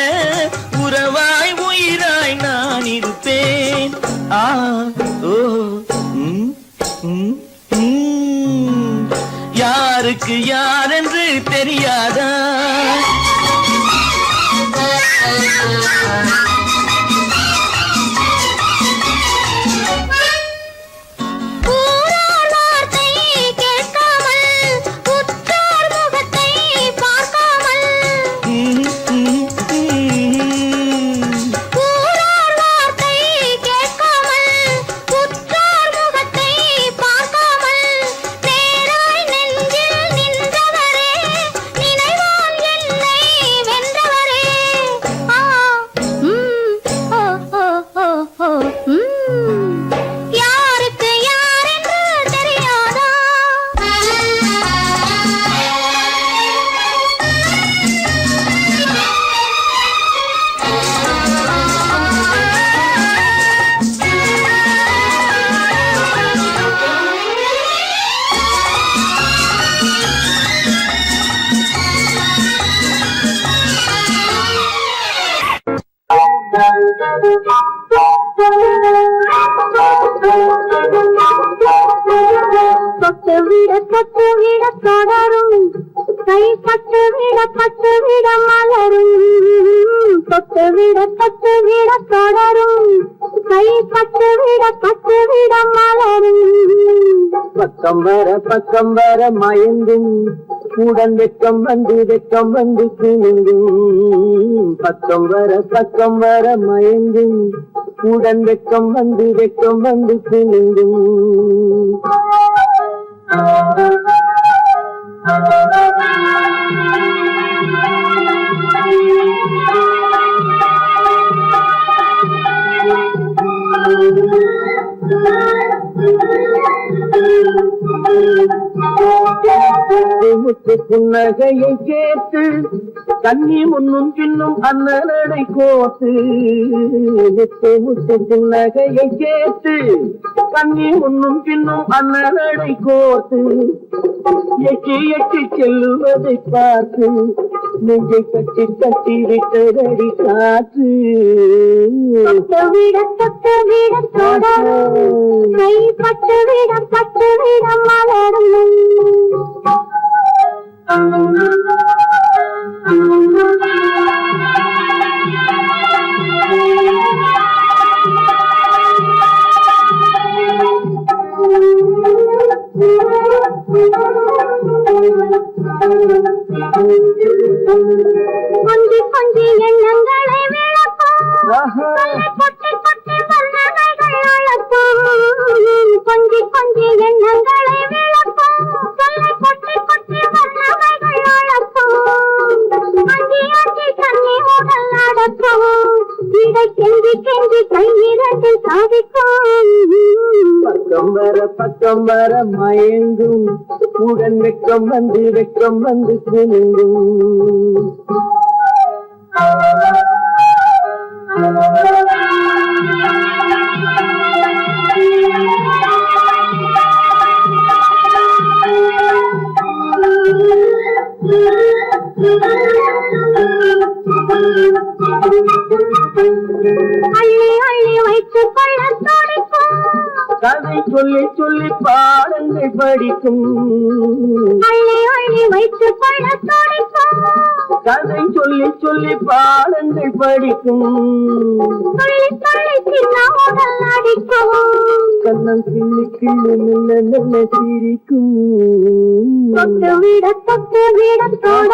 உறவாய் உயிராய் நான் இருப்பேன் ஆ ஓ யாருக்கு யாரென்று தெரியாதா தொட்டுவிட தொடரும் கை பட்டுவிட மலரும் தொட்டுவிட தொடரும் கை பட்டுவிட மலரும் பக்கம் வர மயங்கும் உடன் வெக்கம் வந்து சிணுங்கும் பக்கம் வர மயங்கும் உடன் வெக்கம் வந்து சிணுங்கும் முத்து புன்னகையை கேட்டு கண்ணி முன்னும் பின்னும் அண்ணனடை கோத்து முத்து புன்னகையை கேட்டு கண்ணி முன்னும் பின்னும் அண்ணனடை கோத்து எட்டி செல்லுவதை பார்த்து நெஞ்சை கட்டி விட்டதடி காற்று தொட்டுவிட தொடரும் கை பட்டுவிட மலரும் கொஞ்சி எண்ணங்களை விளக்கும் கொட்டி வல்லவைகள் அழக்கும் கொஞ்சி எண்ணங்களை விளக்கும் கொட்டி வல்லவைகள் அழக்கும் அஞ்சி கண்ணி உடல் நடக்கும் இடை கெஞ்சி கையிரண்டு சாதிக்கும் பக்கம் வர மயங்கும் உடன் வெக்கம் வந்து சிணுங்கும் அள்ளி அள்ளி வைத்து கொள்ள துடிக்கும் கதை சொல்லி சொல்லி பாடங்கள் படிக்கும் அள்ளி அள்ளி வைத்து கொள்ள துடிக்கும் கதை சொல்லி சொல்லி பாடங்கள் படிக்கும் சொல்லி சொல்லி சின்ன உடல் அடிக்கும் கண்ணம் கிள்ளி கிள்ளி மெல்ல மெல்ல சிரிக்கும் தொட்டு விட தொட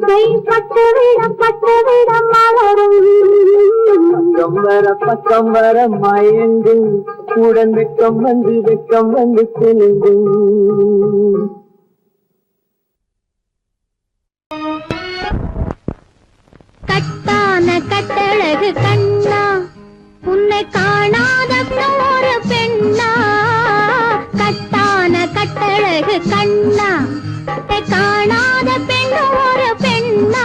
கை பட்டு விட மலரும் பக்கம் வர மயங்கும் உடன் வெக்கம் வந்து செல்லும் கட்டான கட்டழகு கண்ணா உன்னை காணாத ஒரு பெண்ணா கட்டான கட்டழகு கண்ணா உன்னை காணாத பெண் ஒரு பெண்ணா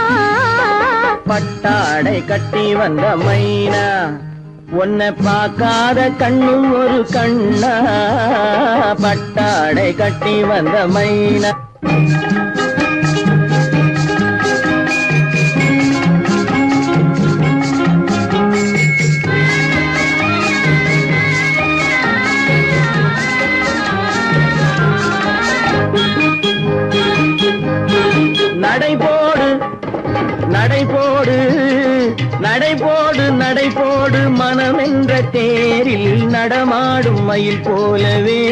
பட்டாடை கட்டி வந்த மைனா உன்னை பார்க்காத கண்ணும் ஒரு கண்ணா பட்டாடை கட்டி வந்த மைனா நடை போடு மனமென்ற தேரில் நடமாடும் மயில் போலவே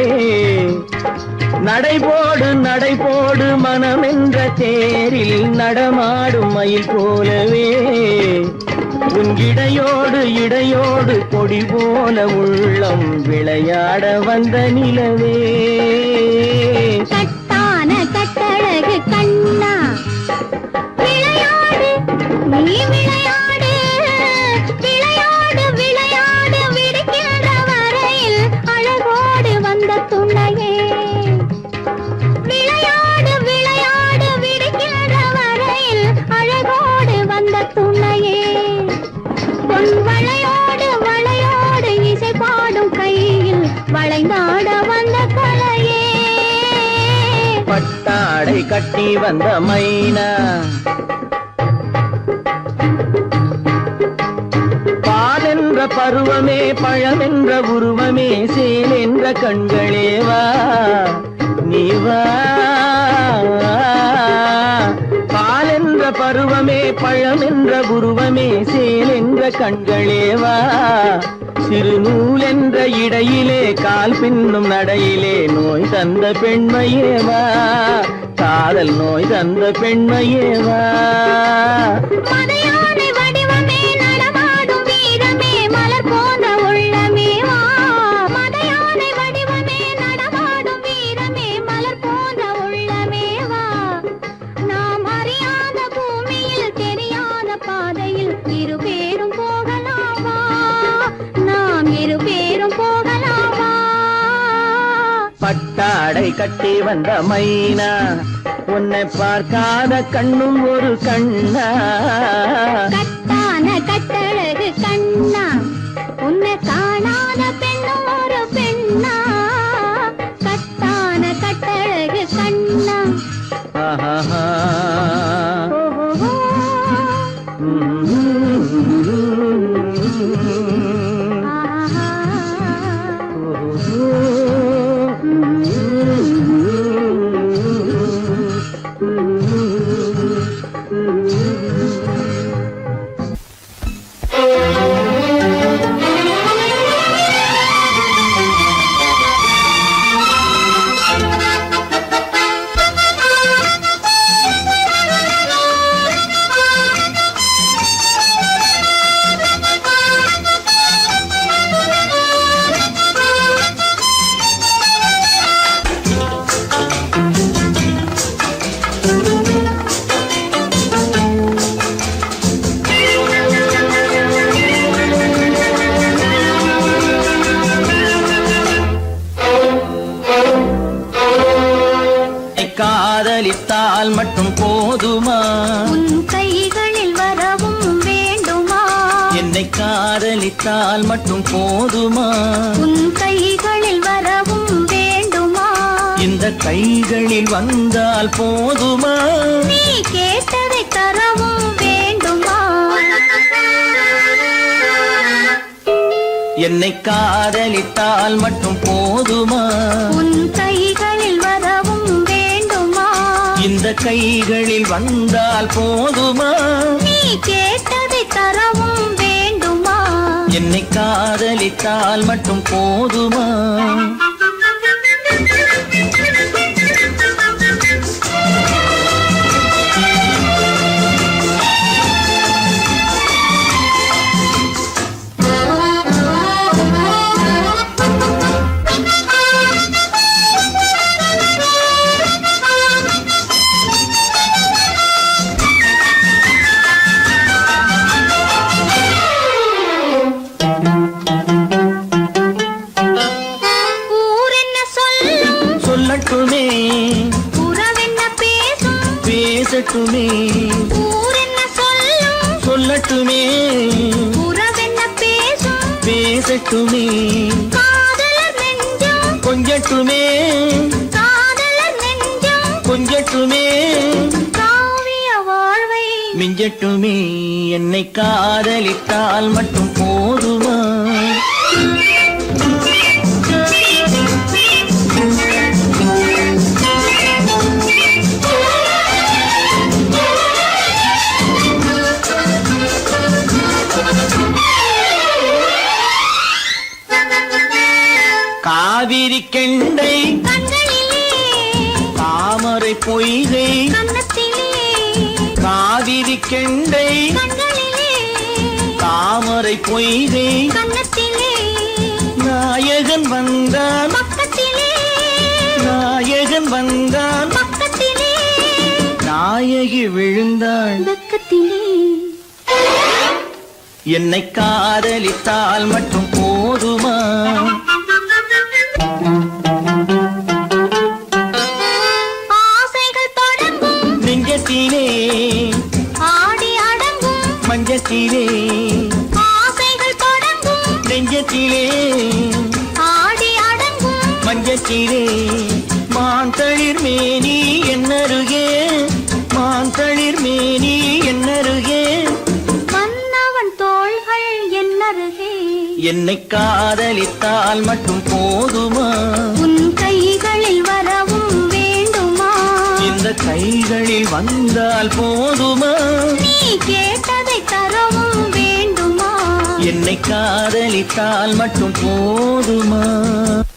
நடை போடு மனமென்ற தேரில் நடமாடும் மயில் போலவே உன் இடையோடு கொடி போல உள்ளம் விளையாட வந்த நிலவே கட்டான கட்டழகு கண்ணா விளையாடு நீ விளையாடு விடுகின்ற வரையில் அழகோடு வந்த துணையே விளையாடு விடுகின்ற வரையில் அழகோடு வந்த துணையே பொன் வளையோடு இசை பாடும் கையில் வளைந்தாட வந்த கலையே பட்டாடை கட்டி வந்த மைனா பாலென்ற பருவமே பழமென்ற உருவமே சேல் என்ற கண்களே வா நீ வா பாலென்ற பருவமே பழமென்ற உருவமே சேல் என்ற கண்களே வா சிறு நூல் என்ற இடையிலே கால் பின்னும் நடையிலே நோய் தந்த பெண்மையேவா காதல் நோய் தந்த பெண்மையேவா மதையானை வடிவமே நடமாடும் வீரமே மலர் போன்ற உள்ளமே வா மதையானை வடிவமே நடமாடும் வீரமே மலர் போன்ற உள்ளமே வா நாம் அறியாத பூமியில் தெரியாத பாதையில் இருபேரும் போகலாமா நாம் இருபேரும் போகலாமா பட்டாடை கட்டி வந்த மைனா உன்னை பார்க்காத கண்ணும் ஒரு கண்ணா கட்டான கட்டழகு கண்ணா உன்னை காணாத பெண்ணும் ஒரு பெண்ணா கட்டான கட்டழகு கண்ணா ஆஹா ஓஹோ காதலித்தால் மட்டும் போதுமா உன் கைகளில் வரவும் வேண்டுமா என்னை காதலித்தால் மட்டும் போதுமா உன் கைகளில் வரவும் வேண்டுமா இந்த கைகளில் வந்தால் போதுமா நீ கேட்டதை தரவும் வேண்டுமா என்னை காதலித்தால் மட்டும் போதுமா உன் கைகளில் வரவும் வேண்டுமா இந்த கைகளில் வந்தால் போதுமா நீ கேட்டதை தரவும் வேண்டுமா என்னை காதலித்தால் மட்டும் போதுமா சொல்லட்டுமே உறவென்ன பேசும் பேசட்டுமே ஊரென்ன சொல்லும் சொல்லட்டுமே உறவென்ன பேசும் பேசட்டுமே காதலர் நெஞ்சம் கொஞ்சட்டுமே காதலர் நெஞ்சம் கொஞ்சட்டுமே காவிய வாழ்வை மிஞ்சட்டுமே என்னை காதலித்தால் மட்டும் போதுமா காவிரி கெண்டை கண்களிலே தாமரை பொய்கை கன்னத்திலே காவிரி கெண்டை கண்களிலே தாமரை பொய்கை கன்னத்திலே நாயகன் வந்தான் பக்கத்திலே நாயகன் வந்தான் பக்கத்திலே நாயகி விழுந்தாள் பக்கத்திலே என்னை காதலித்தால் மட்டும் போதுமா ஆசைகள் தொடங்கும் நெஞ்சத்திலே ஆடி அடங்கும் மஞ்சத்திலே ஆசைகள் தொடங்கும் நெஞ்சத்திலே ஆடி அடங்கும் மஞ்சத்திலே மாந்தளிர் மேனி என்னருகே மாந்தளிர் மேனி என்னருகே மன்னவன் தோள்கள் என்னருகே என்னை காதலித்தால் மட்டும் போதுமா உன் கைகளில் வரவும் வேண்டுமா இந்த கைகளில் வந்தால் போதுமா நீ கேட்டதை தரவும் வேண்டுமா என்னை காதலித்தால் மட்டும் போதுமா